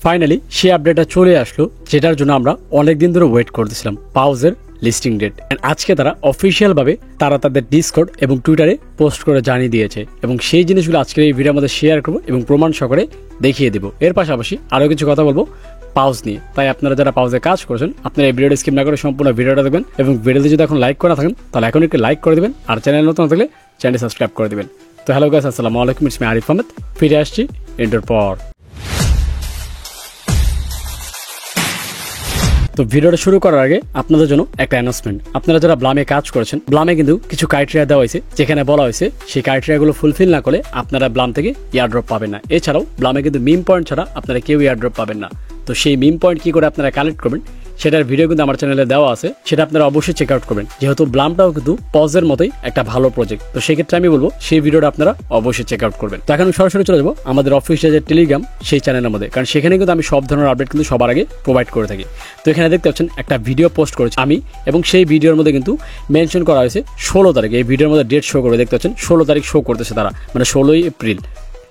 Finally সেই আপডেটটা চলে আসলো, যেটার জন্য আমরা অনেকদিন ধরে ওয়েট করতেছিলাম, পাউজের লিস্টিং ডেট। এন্ড আজকে তারা অফিসিয়াল ভাবে তারা তাদের ডিসকর্ড এবং টুইটারে পোস্ট করে জানিয়ে দিয়েছে, এবং সেই জিনিসগুলো আজকের এই ভিডিওর মধ্যে শেয়ার করবো এবং প্রমাণ সহকারে দেখিয়ে দেবো। এর পাশাপাশি আরও কিছু কথা বলবো পাউজ নিয়ে। তাই আপনারা যারা পাউজে কাজ করেছেন, আপনারা এই ভিডিওটা স্কিপ না করে সম্পূর্ণ ভিডিওটা দেখবেন, এবং ভিডিওতে যদি এখন লাইক করে থাকেন তাহলে এখন একটু লাইক করে দিবেন, আর চ্যানেল নতুন থাকলে চ্যানেল সাবস্ক্রাইব করে দিবেন। তো হ্যালো গাইস, আসসালামু আলাইকুম, ইটস মি আরিফ আহমেদ, ফিরে আসছি ইন্টার পর। তো ভিডিওটা শুরু করার আগে আপনাদের জন্য একটা অ্যানাউন্সমেন্ট। আপনারা যারা ব্লামে কাজ করেছেন, ব্লামে কিন্তু কিছু ক্রাইটেরিয়া দেওয়া হয়েছে, যেখানে বলা হয়েছে সেই ক্রাইটেরিয়াগুলো ফুলফিল না করলে আপনারা ব্লাম থেকে ইয়ারড্রপ পাবেন না। এছাড়াও ব্লামে কিন্তু মিম পয়েন্ট ছাড়া আপনারা কেউ ইয়ারড্রপ পাবেন না। তো সেই মিম পয়েন্ট কি করে আপনারা কালেক্ট করবেন সেটার ভিডিও কিন্তু আমার চ্যানেলে দেওয়া আছে, সেটা আপনারা অবশ্যই চেক আউট করবেন। যেহেতু ব্লামটাও কিন্তু পজের মতোই একটা ভালো প্রজেক্ট, তো সেক্ষেত্রে আমি বলবো সেই ভিডিওটা আপনারা অবশ্যই চেক আউট করবেন। তো এখন সরাসরি চলে যাবো আমাদের অফিসিয়াল যে টেলিগ্রাম সেই চ্যানেলের মধ্যে, কারণ সেখানে কিন্তু আমি সব ধরনের আপডেট কিন্তু সবার আগে প্রোভাইড করে থাকি। তো এখানে দেখতে পাচ্ছেন একটা ভিডিও পোস্ট করেছি আমি, এবং সেই ভিডিওর মধ্যে কিন্তু মেনশন করা হয়েছে 16 তারিখ। এই ভিডিওর মধ্যে ডেট শো করবে, দেখতে পাচ্ছেন 16 তারিখ শো করতেছে তারা, মানে 16ই এপ্রিল,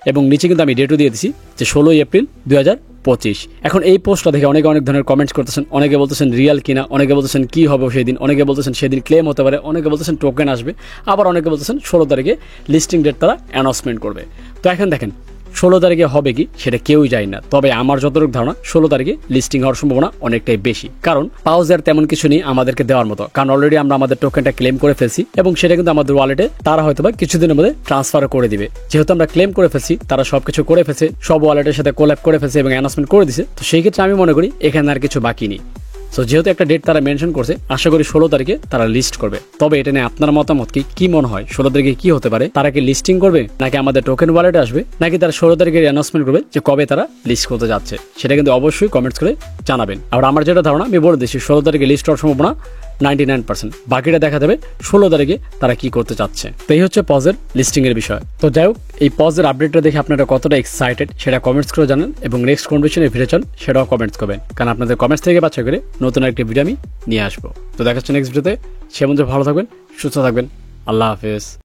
এবং নিচে কিন্তু আমি ডেটও দিয়ে দিচ্ছি যে 16ই এপ্রিল 2025। এখন এই পোস্টটা দেখে অনেক ধরনের কমেন্টস করতেছেন, অনেকে বলতেছেন রিয়াল কিনা, অনেকে বলতেছেন কি হবে সেদিন, অনেকে বলতেছেন সেদিন ক্লেম হতে পারে, অনেকে বলতেছেন টোকেন আসবে, আবার অনেকে বলতেছেন 16 তারিখে লিস্টিং ডেট তারা অ্যানাউন্সমেন্ট করবে। তো এখন দেখেন 16 তারিখে হবে কি সেটা কেউই যায় না, তবে আমার যতটুকু ধারণা 16 তারিখে লিস্টিং হওয়ার সম্ভাবনা অনেকটাই বেশি, কারণ পাউজের তেমন কিছু নেই আমাদেরকে দেওয়ার মতো, কারণ অলরেডি আমরা আমাদের টোকেনটা ক্লেম করে ফেলছি, এবং সেটা কিন্তু আমাদের ওয়ালেটে তারা হয়তো বা কিছুদিনের মধ্যে ট্রান্সফার করে দিবে। যেহেতু আমরা ক্লেম করে ফেলছি, তারা সবকিছু করে ফেলছে, সব ওয়ালেটের সাথে কোল্যাব করে ফেলছে এবং অ্যানাউন্সমেন্ট করে দিছে, তো সেই ক্ষেত্রে আমি মনে করি এখানে আর কিছু বাকি নেই। সো যেহেতু একটা ডেট তারা মেনশন করছে, আশা করি 16 তারিখে তারা লিস্ট করবে। তবে এটা নিয়ে আপনার মতামত কি মনে হয়, 16 তারিখে কি হতে পারে? তারা কি লিস্টিং করবে, নাকি আমাদের টোকেন ওয়ালেটে আসবে, নাকি তারা 16 তারিখে অ্যানাউন্সমেন্ট করবে যে কবে তারা লিস্ট করতে যাচ্ছে? সেটা কিন্তু অবশ্যই কমেন্টস করে জানাবেন। আর আমার যেটা ধারণা আমি বলে দিচ্ছি, 16 তারিখে লিস্ট হওয়ার সম্ভাবনা 99%, বাকিটা দেখা যাবে 16 তারিখে তারা কি করতে চাচ্ছে। তো এই হচ্ছে পজের লিস্টিং এর বিষয়। তো যাই হোক, এই পজের আপডেটটা দেখে আপনারা কতটা এক্সাইটেড সেটা কমেন্টস করে জানান, এবং নেক্সট কনভারসেশনের ভিডিও চান সেটাও কমেন্টস করবেন, কারণ আপনাদের কমেন্টস থেকে বাছাই করে নতুন একটা ভিডিও আমি নিয়ে আসবো। তো দেখা হচ্ছে নেক্সট ভিডিওতে। সে মধ্যে ভালো থাকবেন, সুস্থ থাকবেন, আল্লাহ হাফেজ।